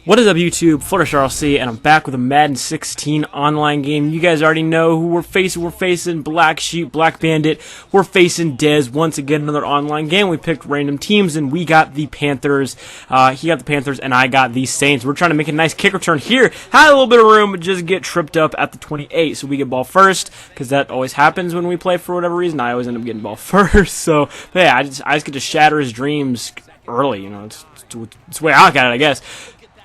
What is up, YouTube? Fluttershy RLC, and I'm back with a Madden 16 online game. You guys already know who we're facing. We're facing Black Sheep, Black Bandit. We're facing Dez. Once again, another online game. We picked random teams, and we got the Panthers. He got the Panthers, and I got the Saints. We're trying to make a nice kick return here. Had a little bit of room, but just get tripped up at the 28. So we get ball first, because that always happens when we play for whatever reason. I always end up getting ball first. So, yeah, I just get to shatter his dreams early. You know, it's the way I look at it, I guess.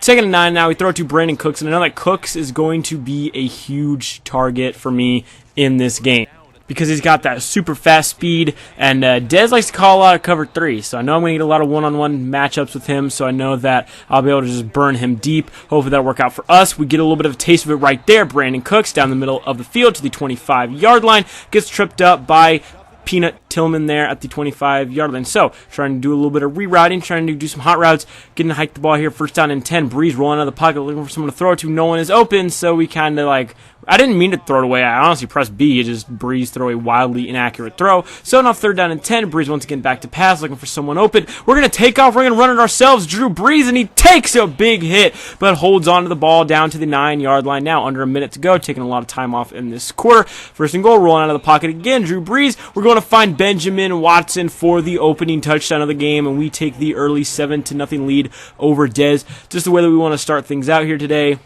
Second and 9 now, we throw it to Brandon Cooks, and I know that Cooks is going to be a huge target for me in this game because he's got that super fast speed, and Dez likes to call out of cover 3, so I know I'm going to get a lot of one-on-one matchups with him, so I know that I'll be able to just burn him deep. Hopefully that'll work out for us. We get a little bit of a taste of it right there. Brandon Cooks down the middle of the field to the 25-yard line, gets tripped up by Peanut Tillman there at the 25-yard line. So, trying to do a little bit of rerouting, trying to do some hot routes, getting to hike the ball here. First down and 10. Breeze rolling out of the pocket, looking for someone to throw it to. No one is open, so we kind of like, I didn't mean to throw it away. I honestly pressed B. It just Breeze throw a wildly inaccurate throw. So now third down and 10. Breeze once again back to pass, looking for someone open. We're going to take off. We're going to run it ourselves. Drew Brees, and he takes a big hit, but holds on to the ball down to the 9-yard line. Now under a minute to go, taking a lot of time off in this quarter. First and goal, rolling out of the pocket again. Drew Brees. We're going to find Benjamin Watson for the opening touchdown of the game, and we take the early 7-0 lead over Dez. Just the way that we want to start things out here today.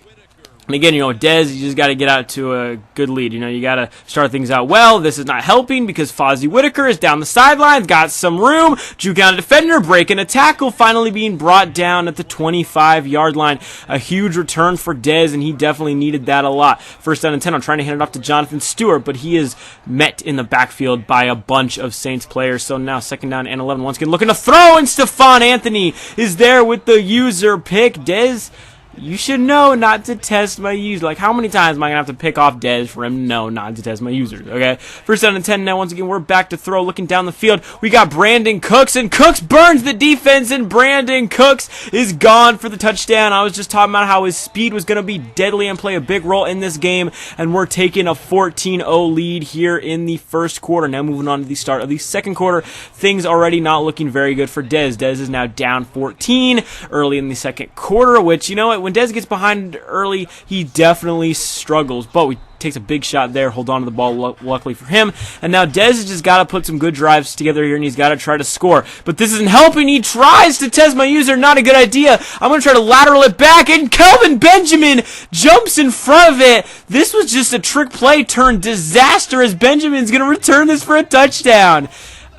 And again, you know, Dez, you just got to get out to a good lead. You know, you got to start things out well. This is not helping because Fozzie Whitaker is down the sidelines, got some room. Juke out a defender, breaking a tackle, finally being brought down at the 25-yard line. A huge return for Dez, and he definitely needed that a lot. First down and 10, I'm trying to hand it off to Jonathan Stewart, but he is met in the backfield by a bunch of Saints players. So now second down and 11. Once again, looking to throw, and Stephon Anthony is there with the user pick. Dez, you should know not to test my user. Like, how many times am I going to have to pick off Dez for him to know not to test my users, okay? First down and 10 now. Once again, we're back to throw, looking down the field. We got Brandon Cooks, and Cooks burns the defense, and Brandon Cooks is gone for the touchdown. I was just talking about how his speed was going to be deadly and play a big role in this game, and we're taking a 14-0 lead here in the first quarter. Now moving on to the start of the second quarter. Things already not looking very good for Dez. Dez is now down 14 early in the second quarter, which, you know what, when Dez gets behind early, he definitely struggles, but we takes a big shot there, hold on to the ball, luckily for him. And now Dez has just got to put some good drives together here, and he's got to try to score. But this isn't helping. He tries to test my user. Not a good idea. I'm going to try to lateral it back, and Kelvin Benjamin jumps in front of it. This was just a trick play turned disaster, as Benjamin's going to return this for a touchdown.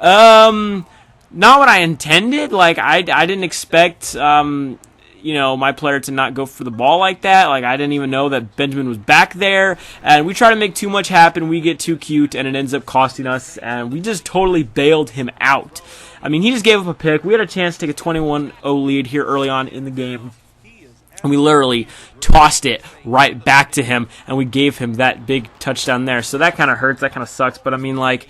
Not what I intended. Like, I didn't expect you know, my player to not go for the ball like that. Like, I didn't even know that Benjamin was back there, and we try to make too much happen. We get too cute, and it ends up costing us, and we just totally bailed him out. I mean, he just gave up a pick. We had a chance to take a 21-0 lead here early on in the game, and we literally tossed it right back to him, and we gave him that big touchdown there. So that kind of hurts. That kind of sucks, but I mean, like,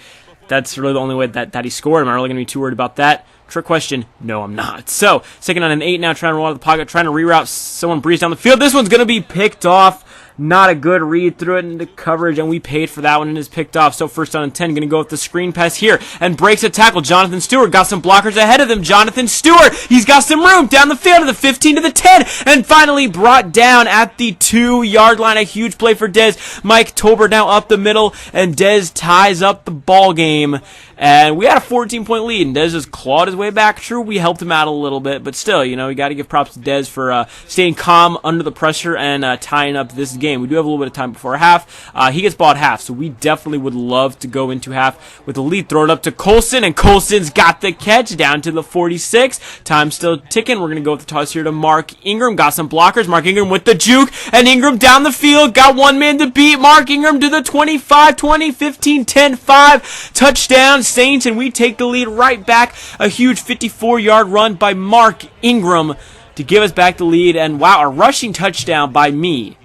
that's really the only way that he scored. Am I really going to be too worried about that? Trick question, no, I'm not. So, second down and 8 now, trying to roll out of the pocket, trying to reroute someone, Breeze down the field. This one's going to be picked off. Not a good read, threw it into coverage, and we paid for that one, and is picked off. So first down and 10, going to go with the screen pass here, and breaks a tackle. Jonathan Stewart got some blockers ahead of him. Jonathan Stewart, he's got some room down the field to the 15 to the 10, and finally brought down at the 2-yard line. A huge play for Dez. Mike Tolbert now up the middle, and Dez ties up the ball game. And we had a 14-point lead, and Dez just clawed his way back. True, we helped him out a little bit, but still, you know, you got to give props to Dez for staying calm under the pressure and tying up this game. We do have a little bit of time before half. He gets ball at half, so we definitely would love to go into half with the lead. Throw it up to Colson, and Colson's got the catch down to the 46. Time still ticking. We're going to go with the toss here to Mark Ingram. Got some blockers. Mark Ingram with the juke, and Ingram down the field. Got one man to beat. Mark Ingram to the 25, 20, 15, 10, 5. Touchdown, Saints, and we take the lead right back. A huge 54-yard run by Mark Ingram to give us back the lead. And wow, a rushing touchdown by me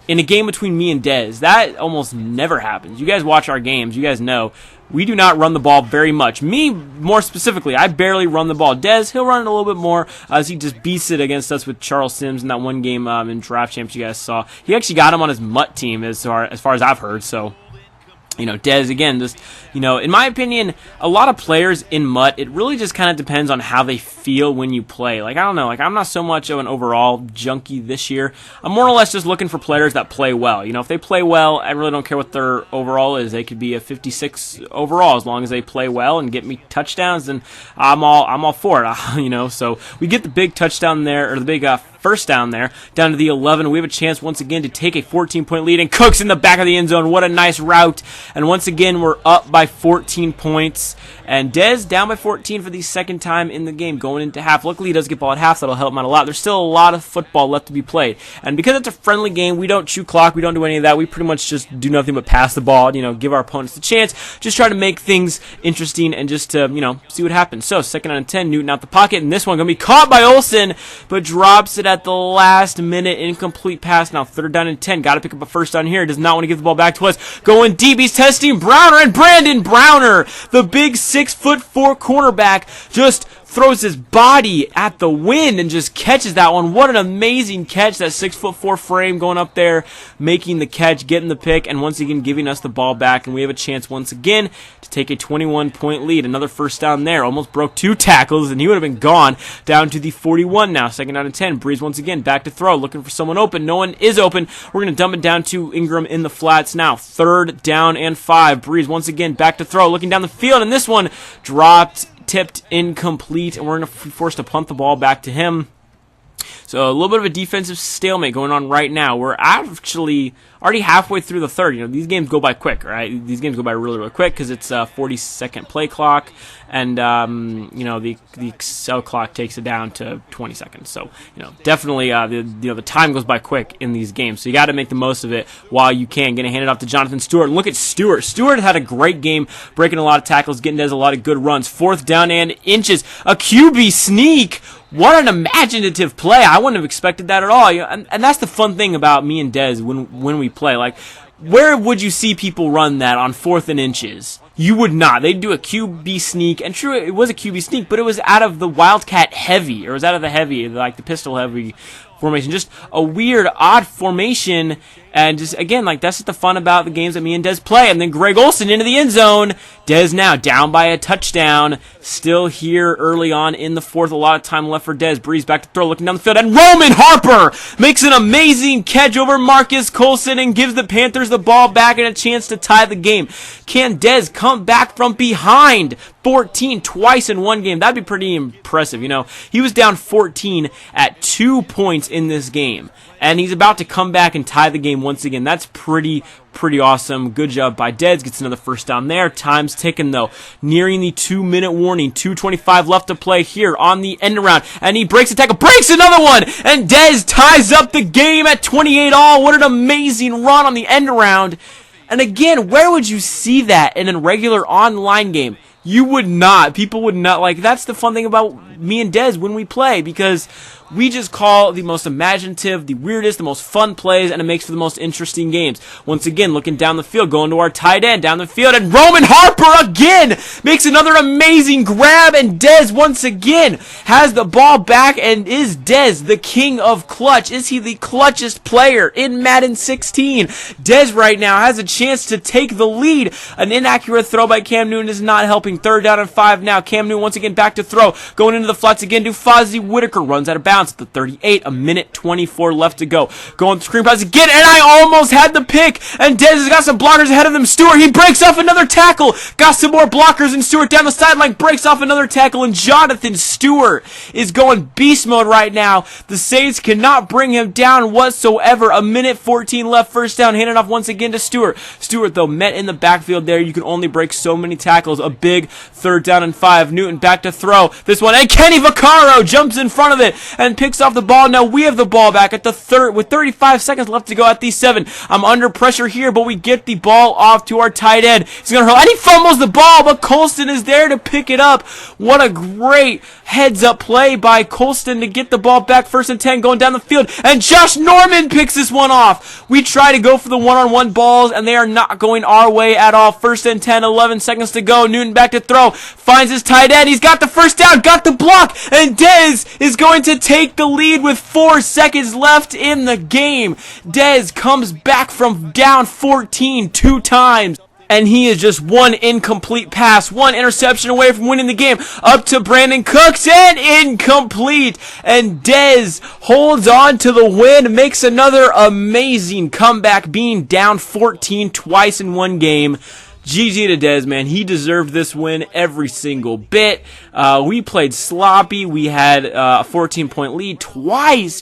in a game between me and Dez. That almost never happens. You guys watch our games. You guys know we do not run the ball very much. Me, more specifically, I barely run the ball. Dez, he'll run it a little bit more as he just beats it against us with Charles Sims in that one game in Draft Champs you guys saw. He actually got him on his mutt team as far as I've heard, so you know, Dez, again, just, you know, in my opinion, a lot of players in MUT, it really just kind of depends on how they fit feel when you play. Like, I don't know, like, I'm not so much of an overall junkie this year. I'm more or less just looking for players that play well. You know, if they play well, I really don't care what their overall is. They could be a 56 overall as long as they play well and get me touchdowns, then I'm all for it. You know, so we get the big touchdown there, or the big first down there, down to the 11. We have a chance once again to take a 14-point lead, and Cook's in the back of the end zone. What a nice route. And once again, we're up by 14 points. And Dez down by 14 for the second time in the game going into half. Luckily, he does get ball at half. That'll help him out a lot. There's still a lot of football left to be played. And because it's a friendly game, we don't chew clock. We don't do any of that. We pretty much just do nothing but pass the ball, you know, give our opponents a chance. Just try to make things interesting and just to, you know, see what happens. So, second on 10, Newton out the pocket. And this one going to be caught by Olsen, but drops it at the last minute. Incomplete pass. Now, third down and 10. Got to pick up a first down here. Does not want to give the ball back to us. Going deep. He's testing Browner, and Brandon Browner, the big 6'4" cornerback, just throws his body at the wind and just catches that one. What an amazing catch. That 6'4" frame going up there, making the catch, getting the pick, and once again giving us the ball back. And we have a chance once again to take a 21-point lead. Another first down there. Almost broke 2 tackles, and he would have been gone. Down to the 41 now. Second down and 10. Breeze once again back to throw, looking for someone open. No one is open. We're going to dump it down to Ingram in the flats now. Third down and 5. Breeze once again back to throw, looking down the field, and this one dropped, tipped, incomplete, and we're going to be forced to punt the ball back to him. So a little bit of a defensive stalemate going on right now. We're actually already halfway through the third. You know, these games go by quick, right? These games go by really, really quick because it's a 40-second play clock, and you know, the Excel clock takes it down to 20 seconds. So, you know, definitely the time goes by quick in these games. So you got to make the most of it while you can. Going to hand it off to Jonathan Stewart. And look at Stewart. Stewart had a great game, breaking a lot of tackles, getting Dez a lot of good runs. Fourth down and inches. A QB sneak. What an imaginative play. I wouldn't have expected that at all. And that's the fun thing about me and Dez when we play. Like, where would you see people run that on 4th and inches? You would not. They'd do a QB sneak, and true, it was a QB sneak, but it was out of the Wildcat heavy, or it was out of the heavy, like the pistol heavy formation. Just a weird, odd formation, and just, again, like, that's just the fun about the games that me and Dez play. And then Greg Olsen into the end zone. Dez now down by a touchdown. Still here early on in the fourth. A lot of time left for Dez. Breeze back to throw, looking down the field, and Roman Harper makes an amazing catch over Marcus Colson and gives the Panthers the ball back and a chance to tie the game. Can Dez come back from behind 14 twice in one game? That'd be pretty impressive. You know, he was down 14 at 2 points in this game, and he's about to come back and tie the game once again. That's pretty awesome. Good job by Dez. Gets another first down there. Time's ticking, though. Nearing the 2-minute warning. 2:25 left to play here on the end around. And he breaks a tackle. Breaks another one! And Dez ties up the game at 28 all. What an amazing run on the end around. And again, where would you see that in a regular online game? You would not. People would not. Like, that's the fun thing about me and Dez when we play, because we just call the most imaginative, the weirdest, the most fun plays, and it makes for the most interesting games. Once again, looking down the field, going to our tight end, down the field, and Roman Harper again makes another amazing grab, and Dez once again has the ball back. And is Dez the king of clutch? Is he the clutchest player in Madden 16? Dez right now has a chance to take the lead. An inaccurate throw by Cam Newton is not helping. Third down and 5 now. Cam Newton once again back to throw. Going into the flats again to Fozzie Whitaker. Runs out of bounds at the 38. A minute 24 left to go. Going screen pass again, and I almost had the pick. And Dez has got some blockers ahead of them. Stewart, he breaks off another tackle. Got some more blockers, and Stewart down the sideline breaks off another tackle. And Jonathan Stewart is going beast mode right now. The Saints cannot bring him down whatsoever. A minute 14 left. First down, handed off once again to Stewart. Stewart, though, met in the backfield there. You can only break so many tackles. A big third down and 5. Newton back to throw. This one, and Kenny Vaccaro jumps in front of it and picks off the ball. Now we have the ball back at the third with 35 seconds left to go at the 7. I'm under pressure here, but we get the ball off to our tight end. He's going to hurl, and he fumbles the ball, but Colston is there to pick it up. What a great heads-up play by Colston to get the ball back. First and 10 going down the field, and Josh Norman picks this one off. We try to go for the one-on-one balls, and they are not going our way at all. First and 10, 11 seconds to go. Newton back to throw, finds his tight end. He's got the first down, got the block, and Dez is going to take the lead with 4 seconds left in the game. Dez comes back from down 14 2 times. and he is just one incomplete pass, one interception away from winning the game. Up to Brandon Cooks, and incomplete. And Dez holds on to the win, makes another amazing comeback, being down 14 twice in one game. GG to Dez, man. He deserved this win every single bit. We played sloppy. We had a 14-point lead twice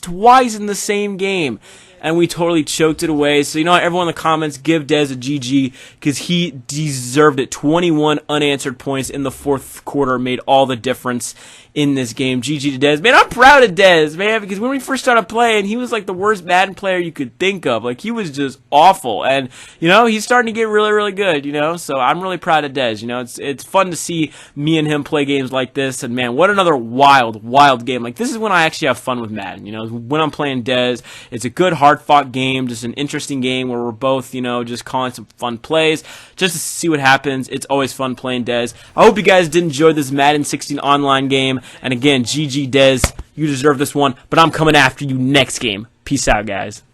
in the same game, and we totally choked it away. So, you know what, everyone in the comments, give Dez a GG, because he deserved it. 21 unanswered points in the fourth quarter made all the difference in this game. GG to Dez. Man, I'm proud of Dez, man, because when we first started playing, he was like the worst Madden player you could think of. Like, he was just awful. And, you know, he's starting to get really, really good, you know? So I'm really proud of Dez. You know, it's fun to see me and him play games like this. And, man, what another wild game. Like, this is when I actually have fun with Madden, you know? When I'm playing Dez, it's a good, hard-fought game, just an interesting game where we're both, you know, just calling some fun plays, just to see what happens. It's always fun playing Dez. I hope you guys did enjoy this Madden 16 online game. And again, GG Dez, you deserve this one, but I'm coming after you next game. Peace out, guys.